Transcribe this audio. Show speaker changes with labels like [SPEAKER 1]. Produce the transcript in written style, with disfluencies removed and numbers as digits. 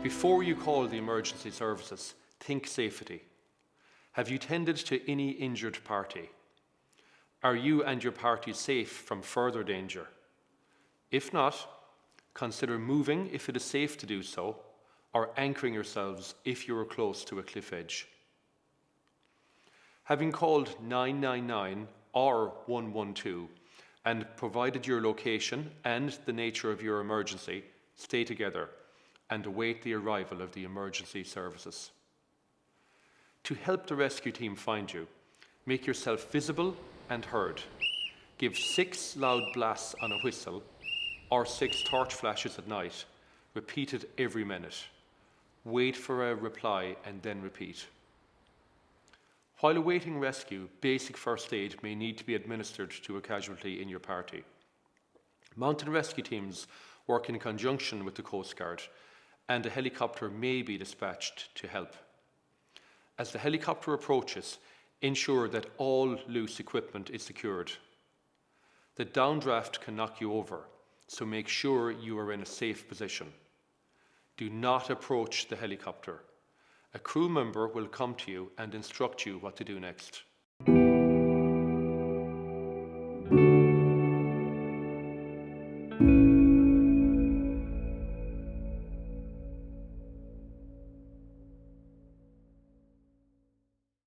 [SPEAKER 1] Before you call the emergency services, think safety. Have you tended to any injured party? Are you and your party safe from further danger? If not, consider moving if it is safe to do so, or anchoring yourselves if you are close to a cliff edge. Having called 999 or 112 and provided your location and the nature of your emergency, stay together and await the arrival of the emergency services. To help the rescue team find you, make yourself visible and heard. Give 6 loud blasts on a whistle or 6 torch flashes at night, repeated every minute. Wait for a reply and then repeat. While awaiting rescue, basic first aid may need to be administered to a casualty in your party. Mounted rescue teams work in conjunction with the Coast Guard, and a helicopter may be dispatched to help. As the helicopter approaches, ensure that all loose equipment is secured. The downdraft can knock you over, so make sure you are in a safe position. Do not approach the helicopter. A crew member will come to you and instruct you what to do next.